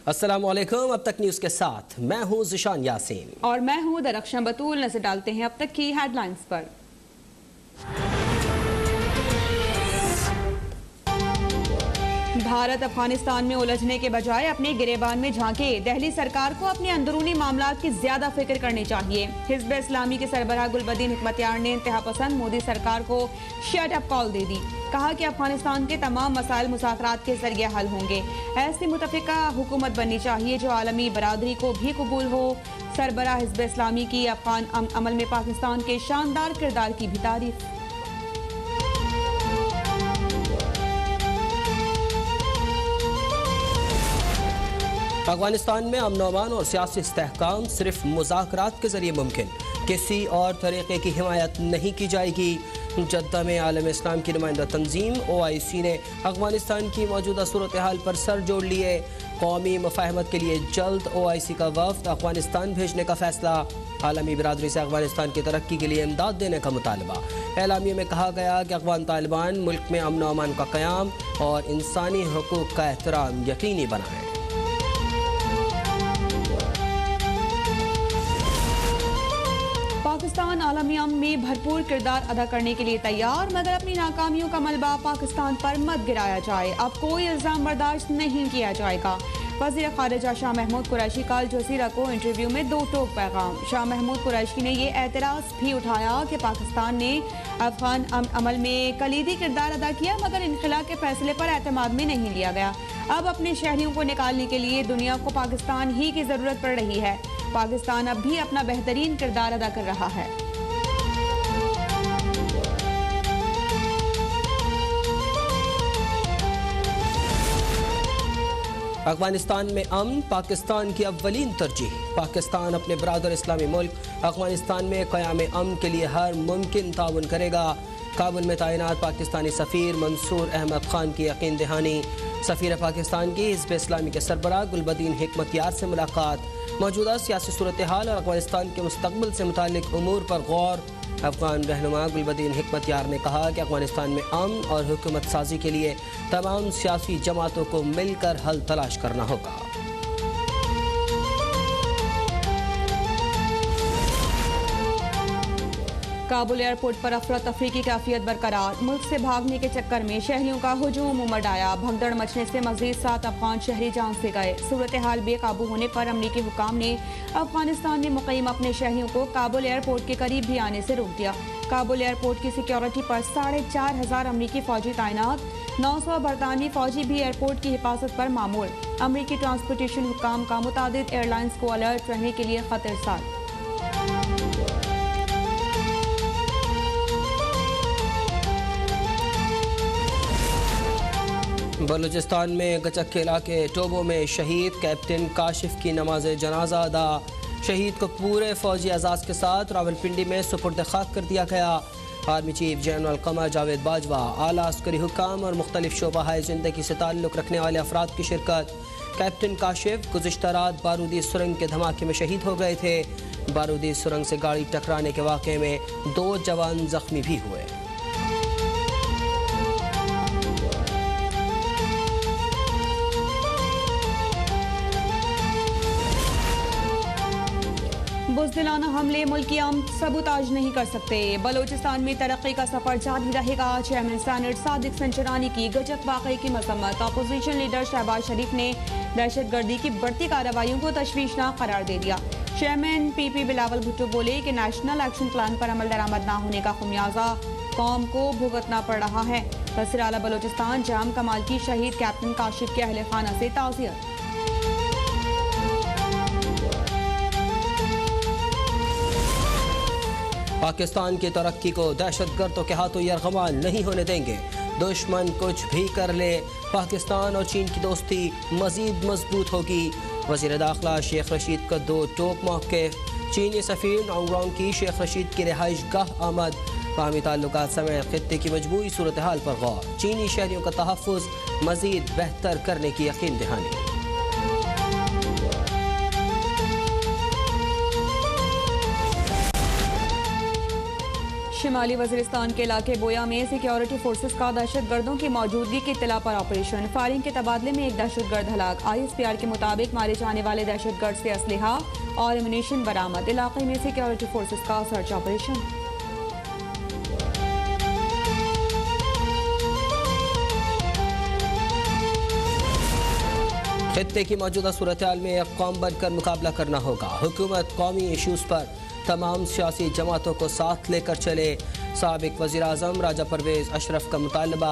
अस्सलामुअलैकुम। अब तक न्यूज़ के साथ मैं हूं ज़िशान यासीन और मैं हूं दरख्शां बतूल। नजर डालते हैं अब तक की हेडलाइंस पर। भारत अफगानिस्तान में उलझने के बजाय अपने गिरेबान में झांके। दिल्ली सरकार को अपने अंदरूनी मामलात की ज्यादा फिक्र करनी चाहिए। हिज़्ब इस्लामी के सरबराह गुलबदीन हिकमतयार ने इंतहा पसंद मोदी सरकार को शट अप कॉल दे दी। कहा कि अफगानिस्तान के तमाम मसाइल मुज़ाकरात के जरिए हल होंगे। ऐसी मुतफ़िका हुकूमत बननी चाहिए जो आलमी बरादरी को भी कबूल हो। सरबराह हिज़्ब इस्लामी की अफगान अमल में पाकिस्तान के शानदार किरदार की भी तारीफ। अफगानिस्तान में अमन अमान और सियासी इस्तेहकाम सिर्फ मुज़ाकरात के जरिए मुमकिन, किसी और तरीके की हिमायत नहीं की जाएगी। जद्दा में आलम इस्लाम की नुमाइंदा तंजीम OIC ने अफगानिस्तान की मौजूदा सूरत हाल पर सर जोड़ लिए। कौमी मुफाहमत के लिए जल्द OIC का वफ्द अफगानिस्तान भेजने का फैसला। आलमी बिरादरी से अफगानिस्तान की तरक्की के लिए इमदाद देने का मुतालबा। एलामिया में कहा गया कि अफगान तालिबान मुल्क में अमन अमान का क़याम और इंसानी हकूक़ का एहतराम यकीनी बनाएं। पाकिस्तान आलमी अमन में भरपूर किरदार अदा करने के लिए तैयार, मगर अपनी नाकामियों का मलबा पाकिस्तान पर मत गिराया जाए। अब कोई इल्जाम बर्दाश्त नहीं किया जाएगा। वज़ीर ख़ारिजा शाह महमूद कुरैशी का अल जज़ीरा को इंटरव्यू में दो टोक पैगाम। शाह महमूद कुरैशी ने यह एतराज़ भी उठाया कि पाकिस्तान ने अफगान अमल में कलीदी किरदार अदा किया, मगर इनखला के फैसले पर एतमाद में नहीं लिया गया। अब अपने शहरियों को निकालने के लिए दुनिया को पाकिस्तान ही की ज़रूरत पड़ रही है। पाकिस्तान अब भी अपना बेहतरीन किरदार अदा कर रहा है। अफगानिस्तान में अमन पाकिस्तान की अव्वलीन तरजीह। पाकिस्तान अपने बरादर इस्लामी मुल्क अफगानिस्तान में क़याम अमन के लिए हर मुमकिन ताउन करेगा। काबुल में तैनात पाकिस्तानी सफ़ीर मंसूर अहमद खान की यकीन दहानी। सफ़ीर पाकिस्तान की हिज़्ब इस्लामी के सरबराह गुलबदीन हिकमतयार से मुलाकात। मौजूदा सियासी सूरत हाल और अफगानिस्तान के मुस्तक़बिल से मुताल्लिक़ उमूर पर गौर। अफगान रहनुमा गुलबदीन हिकमतयार ने कहा कि अफगानिस्तान में अमन और हुकूमत साजी के लिए तमाम सियासी जमातों को मिलकर हल तलाश करना होगा। काबुल एयरपोर्ट पर अफरा तफरी की कैफियत बरकरार। मुल्क से भागने के चक्कर में शहरियों का हुजूम उमड़ आया। भगदड़ मचने से मजीद 7 अफगान शहरी जान से गए। सूरत हाल बेकाबू होने पर अमरीकी हुकाम ने अफगानिस्तान में मुक़ीम अपने शहरियों को काबुल एयरपोर्ट के करीब भी आने से रोक दिया। काबुल एयरपोर्ट की सिक्योरिटी पर 4,500 अमरीकी फौजी तैनात। 900 बरतानवी फौजी भी एयरपोर्ट की हिफाजत पर मामूल। अमरीकी ट्रांसपोर्टेशन हुकाम का मुतादिद एयरलाइंस को अलर्ट रहने के लिए खत इरसाल। बलूचिस्तान में गचक के इलाके टोबो में शहीद कैप्टन काशिफ की नमाज जनाजा अदा। शहीद को पूरे फौजी एजाज के साथ रावलपिंडी में सुपुर्द खाक कर दिया गया। Army chief general Qamar Javed Bajwa, आला अस्करी हुकाम और मुख्तलिफ शोबा ज़िंदगी से ताल्लुक़ रखने वाले अफराद की शिरकत। कैप्टन काशिफ गुज़िश्ता रात बारूदी सुरंग के धमाके में शहीद हो गए थे। बारूदी सुरंग से गाड़ी टकराने के वाक़े में 2 जवान जख्मी भी हुए। बुज़दिलाना हमले मुल्की अमन सबूताज नहीं कर सकते। बलूचिस्तान में तरक्की का सफर जारी रहेगा। चेयरमैन सेनेट सादिक संचरानी की गजक वाक़े की मजम्मत। अपोजिशन लीडर शहबाज शरीफ ने दहशतगर्दी की बढ़ती कार्रवाइयों को तशवीशनाक करार दे दिया। चेयरमैन PP बिलावल भुट्टो बोले कि नेशनल एक्शन प्लान पर अमल दरामद न होने का खुमियाजा कौम को भुगतना पड़ रहा है। वज़ीर आला बलूचिस्तान जाम कमाल की शहीद कैप्टन काशिफ के अहले खाना से ताज़ियत। पाकिस्तान की तरक्की को दहशतगर्दों के हाथों यरगमाल नहीं होने देंगे। दुश्मन कुछ भी कर ले, पाकिस्तान और चीन की दोस्ती मजीद मजबूत होगी। वज़ीर दाखिला शेख रशीद का 2 टोक मौक़िफ़। चीनी सफ़ीर नांगरांग की शेख रशीद की रिहाइश गाह आमद। बाहमी ताल्लुकात समेत खित्ते की मजबूरी सूरत हाल पर गौर। चीनी शहरियों का तहफ़्फ़ुज़ मजीद बेहतर करने की यकीन दहानी। शिमाली वजीरिस्तान के इलाके बोया में सिक्योरिटी फोर्सेस का दहशतगर्दों की मौजूदगी की इत्तला पर ऑपरेशन। फायरिंग के तबादले में एक दहशतगर्द हलाक। ISPR के मुताबिक मारे जाने वाले दहशतगर्द से असलहा और एमुनेशन बरामद। इलाके में सिक्योरिटी फोर्सेस का सर्च ऑपरेशन। खित्ते की मौजूदा सूरत हाल में एक कौम बनकर मुकाबला करना होगा। हुकूमत कौमी इशूज़ पर तमाम सियासी जमातों को साथ लेकर चले। साबिक वज़ीर आज़म राजा परवेज़ अशरफ का मुतालबा।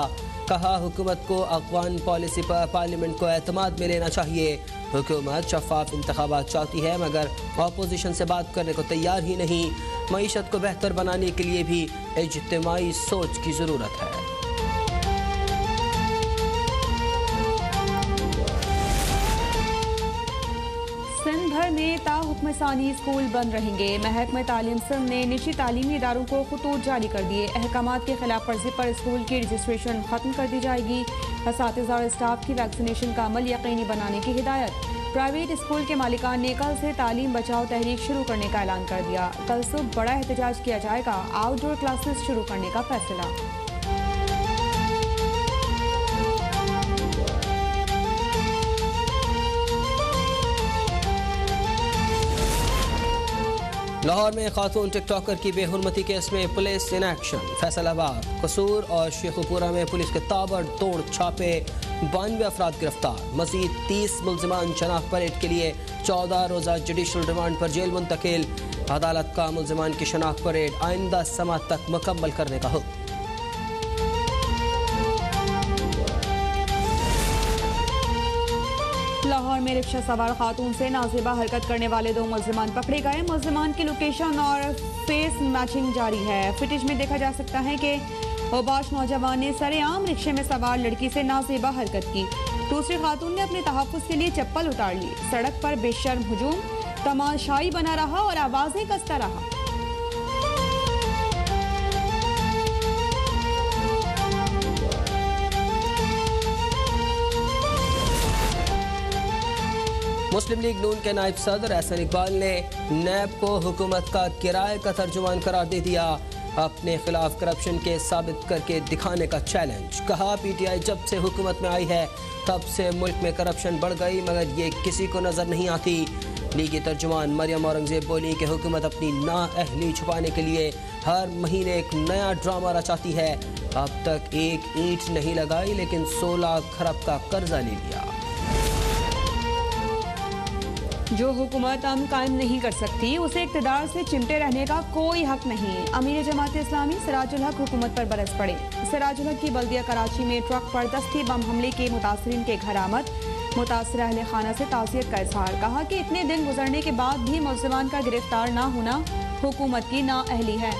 कहा, हुकूमत को अफ़गान पॉलिसी पर पार्लियामेंट को एतमाद में लेना चाहिए। हुकूमत शफाफ इंतखाबात चाहती है मगर अपोजिशन से बात करने को तैयार ही नहीं। मईशत को बेहतर बनाने के लिए भी इज्तिमाई सोच की ज़रूरत है। सिंध भर में ताहुक्म सानी स्कूल बंद रहेंगे। महकमा तालीम सिंध ने निजी तालीमी इदारों को खतूत जारी कर दिए। अहकामात की खिलाफ वर्जी पर स्कूल की रजिस्ट्रेशन खत्म कर दी जाएगी। असातिज़ा और स्टाफ की वैक्सीनेशन का अमल यकीनी बनाने की हिदायत। प्राइवेट स्कूल के मालिकान ने कल से तालीम बचाओ तहरीक शुरू करने का ऐलान कर दिया। कल सुबह बड़ा एहतजाज किया जाएगा। आउटडोर क्लासेस शुरू करने का फैसला। लाहौर में खातून टिकटॉकर की बेहुरमती केस में पुलिस इन एक्शन। फैसलाबाद, कसूर और शेखुपुरा में पुलिस के ताबड़तोड़ छापे। 92 अफराद गिरफ्तार। मजीद 30 मुल्जिमान शनाख्त परेड के लिए 14 रोज़ा जुडिशल रिमांड पर जेल मुंतकिल। अदालत का मुल्जिमान की शनाख्त परेड आइंदा समात तक मुकम्मल करने का हुक्म। लाहौर में रिक्शा सवार खातून से नाज़ेबा हरकत करने वाले 2 मुल्जिमान पकड़े गए। मुल्जिमान की लोकेशन और फेस मैचिंग जारी है। फुटेज में देखा जा सकता है कि ओबाश नौजवान ने सरेआम रिक्शे में सवार लड़की से नाज़ेबा हरकत की। दूसरी खातून ने अपने तहफ़्फ़ुज़ के लिए चप्पल उतार ली। सड़क पर बेशर्म हुजूम तमाशाई बना रहा और आवाज़ें कसता रहा। मुस्लिम लीग नून के नायब सदर एहसन इकबाल ने नैब को हुकूमत का किराए का तर्जुमान करार दे दिया। अपने खिलाफ करप्शन के साबित करके दिखाने का चैलेंज। कहा, PTI जब से हुकूमत में आई है तब से मुल्क में करप्शन बढ़ गई मगर ये किसी को नजर नहीं आती। लीगी तर्जुमान मरियम औरंगजेब बोली कि हुकूमत अपनी नाअहली छुपाने के लिए हर महीने एक नया ड्रामा रचाती है। अब तक एक ईंट नहीं लगाई लेकिन 16 खरब का कर्जा ले लिया। जो हुकूमत अमन कायम नहीं कर सकती उसे इक़्तिदार से चिमटे रहने का कोई हक नहीं। अमीर जमात इस्लामी सिराजुल हक हुकूमत पर बरस पड़े। सिराजुल हक की बल्दिया कराची में ट्रक पर दस्ती बम हमले के मुतासरीन के घर आमद। मुतासरा अहले खाना से ताज़ियत का इजहार। कहा कि इतने दिन गुजरने के बाद भी मुल्ज़िमान का गिरफ्तार ना होना हुकूमत की नाअहली है।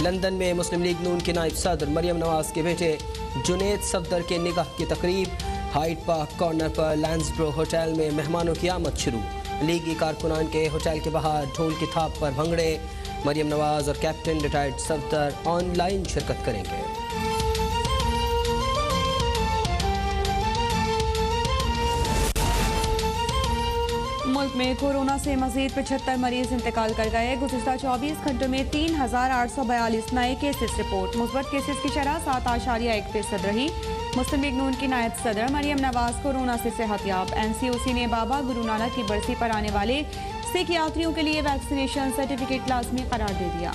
लंदन में मुस्लिम लीग नून के नायब सदर मरियम नवाज के बेटे जुनेद सफदर के निकाह की तकरीब। हाइड पार्क कॉर्नर पर लैंसब्रो होटल में मेहमानों की आमद शुरू। लीगी कारकुनान के होटल के बाहर ढोल की थाप पर भंगड़े। मरियम नवाज और कैप्टन रिटायर्ड सफदर ऑनलाइन शिरकत करेंगे। मुल्क में कोरोना से मजीद 75 मरीज इंतकाल कर गए। गुज़िश्ता 24 घंटों में 3842 नए केसेस रिपोर्ट। मुस्बत केसेस की शरह 7.1% रही। मुस्लिम लीग नून की नायब सदर मरियम नवाज कोरोना से सेहतयाब। NCOC ने बाबा गुरु नानक की बरसी पर आने वाले सिख यात्रियों के लिए वैक्सीनेशन सर्टिफिकेट लाजमी करार दे दिया।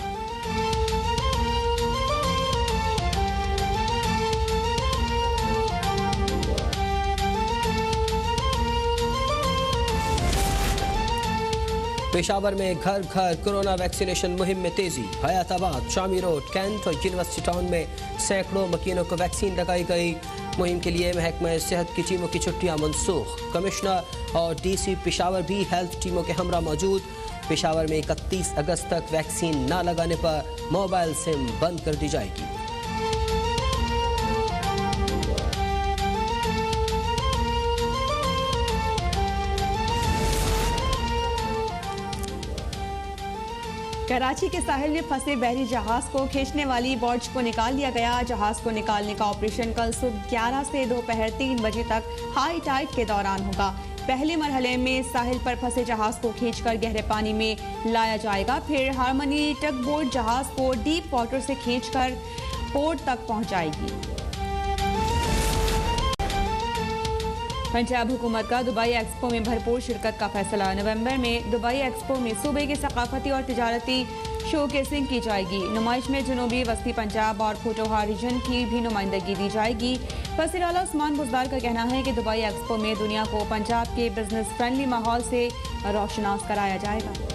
पेशावर में घर घर कोरोना वैक्सीनेशन मुहिम में तेजी। हयाताबाद, शामी रोड, कैंट और यूनिवर्सिटी टाउन में सैकड़ों मकीनों को वैक्सीन लगाई गई। मुहिम के लिए महकमा सेहत की टीमों की छुट्टियां मनसूख। कमिश्नर और DC पेशावर भी हेल्थ टीमों के हमरा मौजूद। पेशावर में 31 अगस्त तक वैक्सीन न लगाने पर मोबाइल सिम बंद कर दी जाएगी। कराची के साहिल में फंसे बहरी जहाज को खींचने वाली बॉर्ज को निकाल लिया गया। जहाज को निकालने का ऑपरेशन कल सुबह 11 से दोपहर 3 बजे तक हाई टाइड के दौरान होगा। पहले मरहले में साहिल पर फंसे जहाज को खींचकर गहरे पानी में लाया जाएगा। फिर हारमनी टग बोट जहाज को डीप वाटर से खींचकर पोर्ट तक पहुंचाएगी। पंजाब हुकूमत का दुबई एक्सपो में भरपूर शिरकत का फैसला। नवंबर में दुबई एक्सपो में सूबे के सकाफती और तिजारती शोकेसिंग की जाएगी। नुमाइश में जनूबी वस्ती पंजाब और पोठोहार रीजन की भी नुमाइंदगी दी जाएगी। वज़ीर आला उस्मान बुज़दार का कहना है कि दुबई एक्सपो में दुनिया को पंजाब के बिजनेस फ्रेंडली माहौल से रोशनास कराया जाएगा।